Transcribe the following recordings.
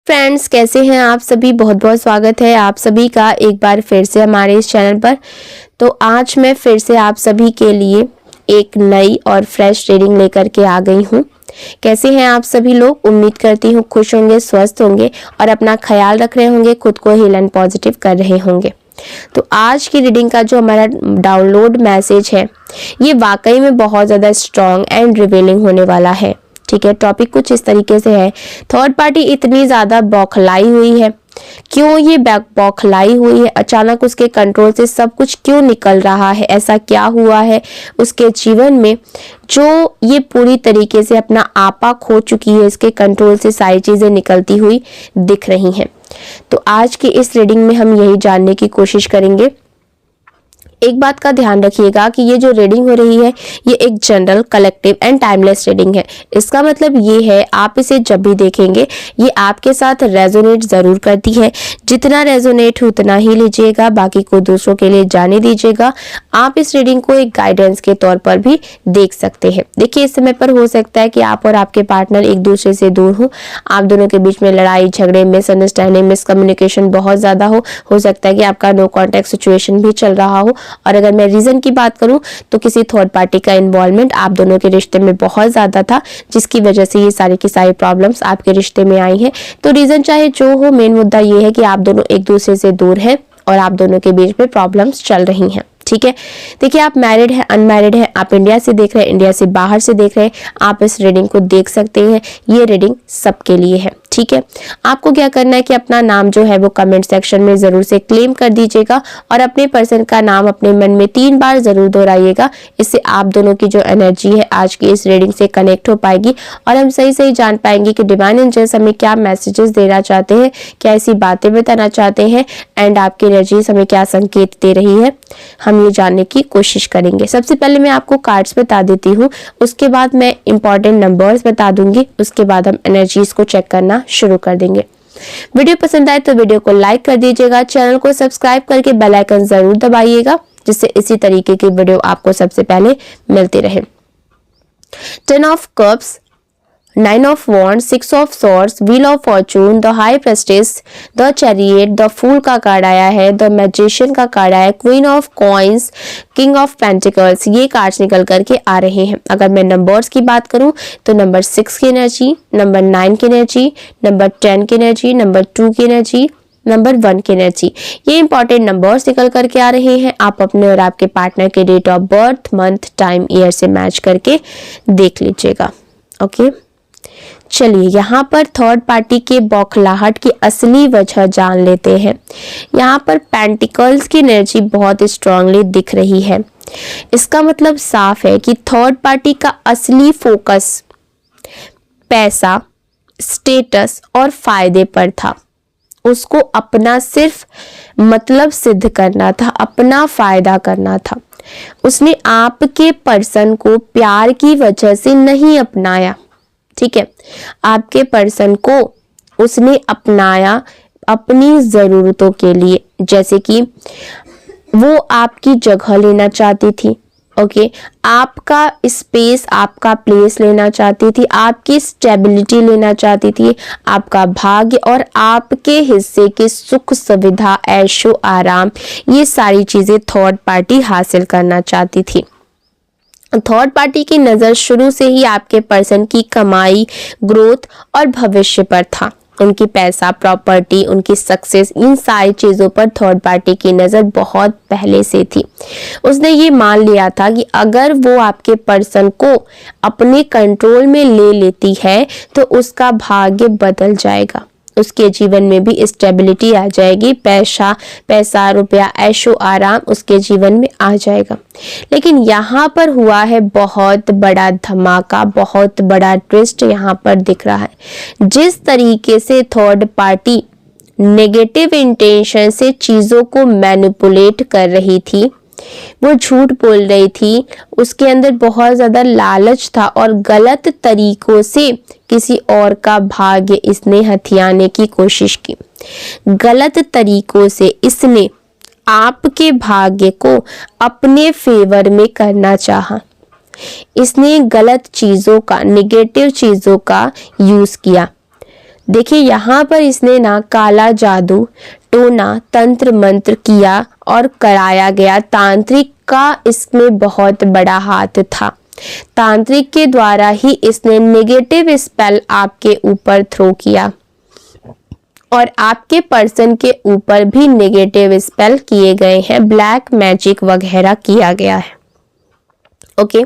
Friends, कैसे हैं आप सभी। बहुत बहुत स्वागत है आप सभी का एक बार फिर से हमारे इस चैनल पर। तो आज मैं फिर से आप सभी के लिए एक नई और फ्रेश रीडिंग लेकर के आ गई हूँ। कैसे हैं आप सभी लोग। उम्मीद करती हूँ खुश होंगे, स्वस्थ होंगे और अपना ख्याल रख रहे होंगे, खुद को हील एंड पॉजिटिव कर रहे होंगे। तो आज की रीडिंग का जो हमारा डाउनलोड मैसेज है ये वाकई में बहुत ज़्यादा स्ट्रॉन्ग एंड रिवीलिंग होने वाला है। ठीक है, टॉपिक कुछ इस तरीके से है। थर्ड पार्टी इतनी ज़्यादा बौखलाई हुई है, क्यों ये बौखलाई हुई है, अचानक उसके कंट्रोल से सब कुछ क्यों निकल रहा है, ऐसा क्या हुआ है उसके जीवन में जो ये पूरी तरीके से अपना आपा खो चुकी है। इसके कंट्रोल से सारी चीज़ें निकलती हुई दिख रही हैं। तो आज की इस रीडिंग में हम यही जानने की कोशिश करेंगे। एक बात का ध्यान रखिएगा कि ये जो रीडिंग हो रही है ये एक general, collective and timeless reading है। इसका मतलब ये है आप इसे जब भी देखेंगे ये आपके साथ रेजोनेट जरूर करती है। जितना रेजोनेट हो उतना ही लीजिएगा, बाकी को दूसरों के लिए जाने दीजिएगा। आप इस रीडिंग को एक गाइडेंस के तौर पर भी देख सकते हैं। देखिए, इस समय पर हो सकता है कि आप और आपके पार्टनर एक दूसरे से दूर हो, आप दोनों के बीच में लड़ाई झगड़े, मिसअंडरस्टैंडिंग, मिसकम्युनिकेशन बहुत ज्यादा हो सकता है कि आपका नो कॉन्टेक्ट सिचुएशन भी चल रहा हो। और अगर मैं रीजन की बात करूं तो किसी थर्ड पार्टी का इन्वॉल्वमेंट आप दोनों के रिश्ते में बहुत ज्यादा था, जिसकी वजह से ये सारी की सारी प्रॉब्लम्स आपके रिश्ते में आई हैं। तो रीजन चाहे जो हो, मेन मुद्दा ये है कि आप दोनों एक दूसरे से दूर हैं और आप दोनों के बीच में प्रॉब्लम्स चल रही हैं। ठीक है, देखिए आप मैरिड है, अनमैरिड है, आप इंडिया से देख रहे हैं, इंडिया से बाहर से देख रहे हैं, आप इस रीडिंग को देख सकते हैं। ये रीडिंग सबके लिए है। ठीक है, आपको क्या करना है कि अपना नाम जो है वो कमेंट सेक्शन में जरूर से क्लेम कर दीजिएगा और अपने पर्सन का नाम अपने मन में 3 बार जरूर दोहराइएगा। इससे आप दोनों की जो एनर्जी है आज की इस रीडिंग से कनेक्ट हो पाएगी और हम सही सही जान पाएंगे कि डिवाइन एंजल्स हमें क्या मैसेजेस देना चाहते हैं, क्या ऐसी बातें बताना चाहते हैं एंड आपकी एनर्जी हमें क्या संकेत दे रही है। हम ये जानने की कोशिश करेंगे। सबसे पहले मैं आपको कार्ड्स बता देती हूँ, उसके बाद मैं इंपॉर्टेंट नंबर्स बता दूंगी, उसके बाद हम एनर्जीज को चेक करना शुरू कर देंगे। वीडियो पसंद आए तो वीडियो को लाइक कर दीजिएगा, चैनल को सब्सक्राइब करके बेल आइकन जरूर दबाइएगा, जिससे इसी तरीके की वीडियो आपको सबसे पहले मिलती रहे। 10 of cups, 9 of Wands, 6 of Swords, Wheel of Fortune, The High Priestess, The Chariot, The Fool का कार्ड आया है, The Magician का कार्ड आया है, Queen of Coins, King of Pentacles, ये कार्ड्स निकल करके आ रहे हैं। अगर मैं नंबर्स की बात करूं तो नंबर 6 की एनर्जी, नंबर 9 की एनर्जी, नंबर 10 की एनर्जी, नंबर 2 की एनर्जी, नंबर 1 की एनर्जी, ये इंपॉर्टेंट नंबर्स निकल करके आ रहे हैं। आप अपने और आपके पार्टनर के date of birth, month, time, year से मैच करके देख लीजिएगा। ओके, चलिए यहाँ पर थर्ड पार्टी के बौखलाहट की असली वजह जान लेते हैं। यहाँ पर पेंटिकल्स की एनर्जी बहुत स्ट्रांगली दिख रही है। इसका मतलब साफ है कि थर्ड पार्टी का असली फोकस पैसा, स्टेटस और फायदे पर था। उसको अपना सिर्फ मतलब सिद्ध करना था, अपना फायदा करना था। उसने आपके पर्सन को प्यार की वजह से नहीं अपनाया। ठीक है, आपके पर्सन को उसने अपनाया अपनी ज़रूरतों के लिए, जैसे कि वो आपकी जगह लेना चाहती थी। ओके, आपका स्पेस, आपका प्लेस लेना चाहती थी, आपकी स्टेबिलिटी लेना चाहती थी, आपका भाग्य और आपके हिस्से के सुख सुविधा, ऐशो आराम, ये सारी चीज़ें थर्ड पार्टी हासिल करना चाहती थी। थर्ड पार्टी की नज़र शुरू से ही आपके पर्सन की कमाई, ग्रोथ और भविष्य पर था। उनकी पैसा, प्रॉपर्टी, उनकी सक्सेस, इन सारी चीज़ों पर थर्ड पार्टी की नज़र बहुत पहले से थी। उसने ये मान लिया था कि अगर वो आपके पर्सन को अपने कंट्रोल में ले लेती है तो उसका भाग्य बदल जाएगा, उसके जीवन में भी स्टेबिलिटी आ जाएगी, पैसा रुपया, ऐशो आराम उसके जीवन में आ जाएगा। लेकिन यहाँ पर हुआ है बहुत बड़ा धमाका, बहुत बड़ा ट्विस्ट यहाँ पर दिख रहा है। जिस तरीके से थर्ड पार्टी नेगेटिव इंटेंशन से चीज़ों को मैनिपुलेट कर रही थी, वो झूठ बोल रही थी, उसके अंदर बहुत ज़्यादा लालच था और गलत तरीकों से किसी और का भाग्य इसने हथियाने की कोशिश की। गलत तरीकों से इसने आपके भाग्य को अपने फेवर में करना चाहा। इसने गलत चीज़ों का, नेगेटिव चीज़ों का यूज़ किया। देखिए यहाँ पर इसने ना काला जादू, टोना, तंत्र मंत्र किया और कराया गया। तांत्रिक का इसमें बहुत बड़ा हाथ था। तांत्रिक के द्वारा ही इसने नेगेटिव स्पेल आपके ऊपर थ्रो किया और आपके पर्सन के ऊपर भी नेगेटिव स्पेल किए गए हैं, ब्लैक मैजिक वगैरह किया गया है। ओके,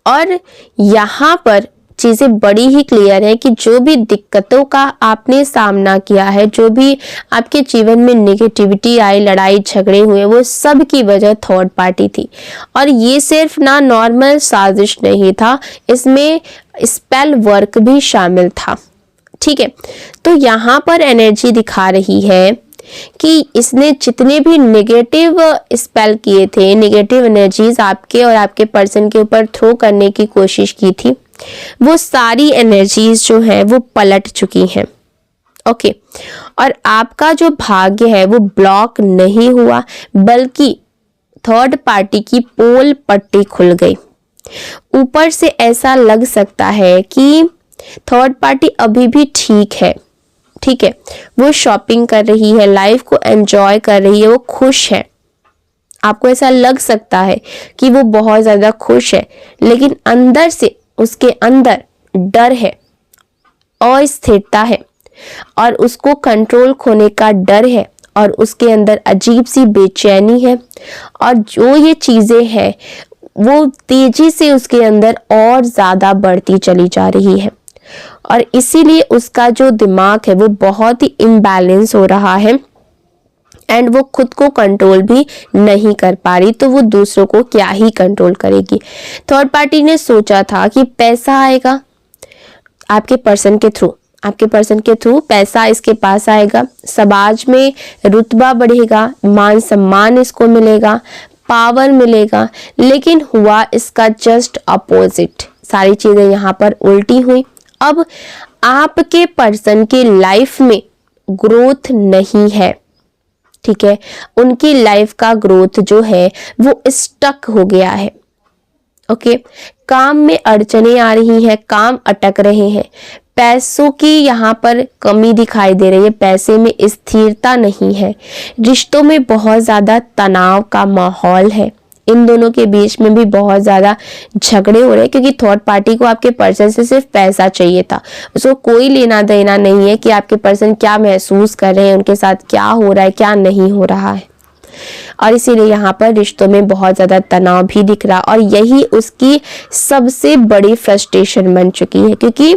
और यहाँ पर चीज़ें बड़ी ही क्लियर है कि जो भी दिक्कतों का आपने सामना किया है, जो भी आपके जीवन में नेगेटिविटी आई, लड़ाई झगड़े हुए, वो सब की वजह थर्ड पार्टी थी। और ये सिर्फ ना नॉर्मल साजिश नहीं था, इसमें स्पेल वर्क भी शामिल था। ठीक है, तो यहाँ पर एनर्जी दिखा रही है कि इसने जितने भी नेगेटिव स्पेल किए थे, नेगेटिव एनर्जीज आपके और आपके पर्सन के ऊपर थ्रो करने की कोशिश की थी, वो सारी एनर्जीज जो है वो पलट चुकी हैं। ओके, और आपका जो भाग्य है वो ब्लॉक नहीं हुआ, बल्कि थर्ड पार्टी की पोल पट्टी खुल गई। ऊपर से ऐसा लग सकता है कि थर्ड पार्टी अभी भी ठीक है, ठीक है, वो शॉपिंग कर रही है, लाइफ को एंजॉय कर रही है, वो खुश है। आपको ऐसा लग सकता है कि वो बहुत ज्यादा खुश है, लेकिन अंदर से उसके अंदर डर है, अस्थिरता है और उसको कंट्रोल खोने का डर है और उसके अंदर अजीब सी बेचैनी है। और जो ये चीजें हैं वो तेजी से उसके अंदर और ज्यादा बढ़ती चली जा रही है और इसीलिए उसका जो दिमाग है वो बहुत ही इम्बैलेंस हो रहा है एंड वो खुद को कंट्रोल भी नहीं कर पा रही, तो वो दूसरों को क्या ही कंट्रोल करेगी। थर्ड पार्टी ने सोचा था कि पैसा आएगा आपके पर्सन के थ्रू, आपके पर्सन के थ्रू पैसा इसके पास आएगा, समाज में रुतबा बढ़ेगा, मान सम्मान इसको मिलेगा, पावर मिलेगा, लेकिन हुआ इसका जस्ट अपोजिट। सारी चीजें यहाँ पर उल्टी हुई। अब आपके पर्सन की लाइफ में ग्रोथ नहीं है, ठीक है, उनकी लाइफ का ग्रोथ जो है वो स्टक हो गया है। ओके, काम में अड़चने आ रही हैं, काम अटक रहे हैं, पैसों की यहाँ पर कमी दिखाई दे रही है, पैसे में स्थिरता नहीं है, रिश्तों में बहुत ज्यादा तनाव का माहौल है, इन दोनों के बीच में भी बहुत ज्यादा झगड़े हो रहे हैं क्योंकि थर्ड पार्टी को आपके पर्सन से सिर्फ पैसा चाहिए था, उसको कोई लेना देना नहीं है कि आपके पर्सन क्या महसूस कर रहे हैं, उनके साथ क्या हो रहा है, क्या नहीं हो रहा है। और इसीलिए यहाँ पर रिश्तों में बहुत ज्यादा तनाव भी दिख रहा और यही उसकी सबसे बड़ी फ्रस्ट्रेशन बन चुकी है क्योंकि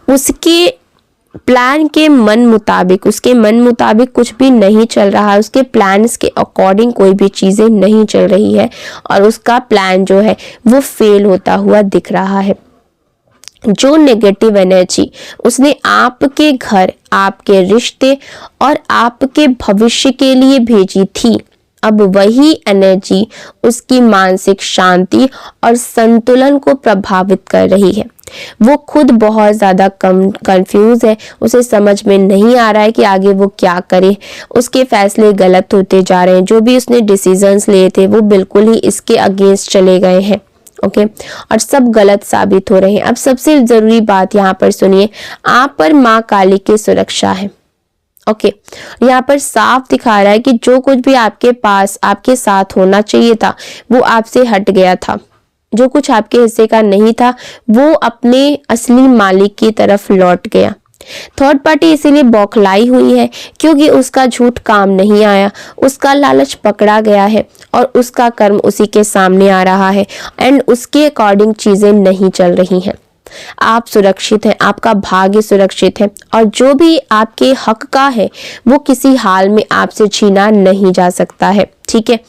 उसके प्लान के मन मुताबिक, उसके मन मुताबिक कुछ भी नहीं चल रहा है, उसके प्लान्स के अकॉर्डिंग कोई भी चीजें नहीं चल रही है और उसका प्लान जो है वो फेल होता हुआ दिख रहा है। जो नेगेटिव एनर्जी उसने आपके घर, आपके रिश्ते और आपके भविष्य के लिए भेजी थी, अब वही एनर्जी उसकी मानसिक शांति और संतुलन को प्रभावित कर रही है। वो खुद बहुत ज़्यादा कंफ्यूज है, उसे समझ में नहीं आ रहा है कि आगे वो क्या करे, उसके फैसले गलत होते जा रहे हैं, जो भी उसने डिसीजंस लिए थे वो बिल्कुल ही इसके अगेंस्ट चले गए हैं। ओके, और सब गलत साबित हो रहे हैं। अब सबसे जरूरी बात यहाँ पर सुनिए, आप पर माँ काली की सुरक्षा है। ओके, यहाँ पर साफ दिखा रहा है कि जो कुछ भी आपके पास, आपके साथ होना चाहिए था वो आपसे हट गया था, जो कुछ आपके हिस्से का नहीं था वो अपने असली मालिक की तरफ लौट गया। थर्ड पार्टी इसीलिए बौखलाई हुई है क्योंकि उसका झूठ काम नहीं आया, उसका लालच पकड़ा गया है और उसका कर्म उसी के सामने आ रहा है एंड उसके अकॉर्डिंग चीजें नहीं चल रही हैं। आप सुरक्षित हैं, आपका भाग्य सुरक्षित है और जो भी आपके हक का है वो किसी हाल में आपसे छीना नहीं जा सकता है, ठीक है।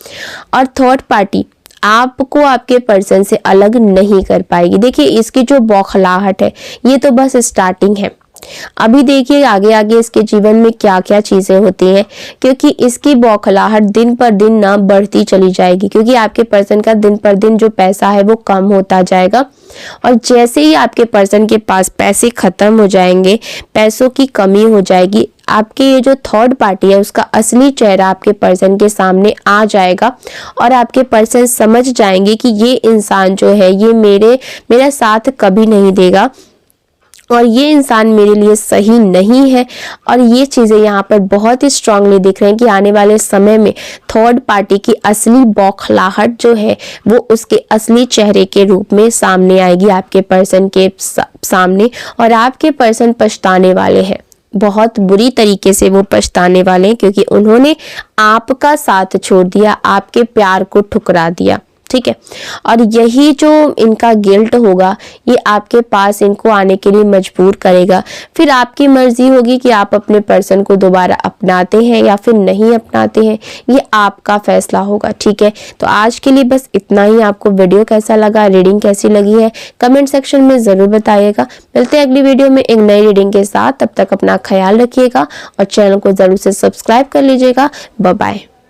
और थर्ड पार्टी आपको आपके पर्सन से अलग नहीं कर पाएगी। देखिए इसकी जो बौखलाहट है ये तो बस स्टार्टिंग है, अभी देखिए आगे आगे इसके जीवन में क्या क्या चीजें होती हैं, क्योंकि इसकी बौखलाहट दिन पर दिन ना बढ़ती चली जाएगी क्योंकि आपके पर्सन का दिन पर दिन जो पैसा है वो कम होता जाएगा और जैसे ही आपके पर्सन के पास पैसे खत्म हो जाएंगे, पैसों की कमी हो जाएगी, आपके ये जो थर्ड पार्टी है उसका असली चेहरा आपके पर्सन के सामने आ जाएगा और आपके पर्सन समझ जाएंगे कि ये इंसान जो है ये मेरा साथ कभी नहीं देगा और ये इंसान मेरे लिए सही नहीं है। और ये चीज़ें यहाँ पर बहुत ही स्ट्रांगली दिख रहे हैं कि आने वाले समय में थर्ड पार्टी की असली बौखलाहट जो है वो उसके असली चेहरे के रूप में सामने आएगी आपके पर्सन के सामने, और आपके पर्सन पछताने वाले हैं, बहुत बुरी तरीके से वो पछताने वाले हैं, क्योंकि उन्होंने आपका साथ छोड़ दिया, आपके प्यार को ठुकरा दिया। ठीक है, और यही जो इनका गिल्ट होगा ये आपके पास इनको आने के लिए मजबूर करेगा। फिर आपकी मर्जी होगी कि आप अपने पर्सन को दोबारा अपनाते हैं या फिर नहीं अपनाते हैं, ये आपका फैसला होगा। ठीक है, तो आज के लिए बस इतना ही। आपको वीडियो कैसा लगा, रीडिंग कैसी लगी है, कमेंट सेक्शन में ज़रूर बताइएगा। मिलते हैं अगली वीडियो में एक नई रीडिंग के साथ। तब तक अपना ख्याल रखिएगा और चैनल को ज़रूर से सब्सक्राइब कर लीजिएगा। Bye bye.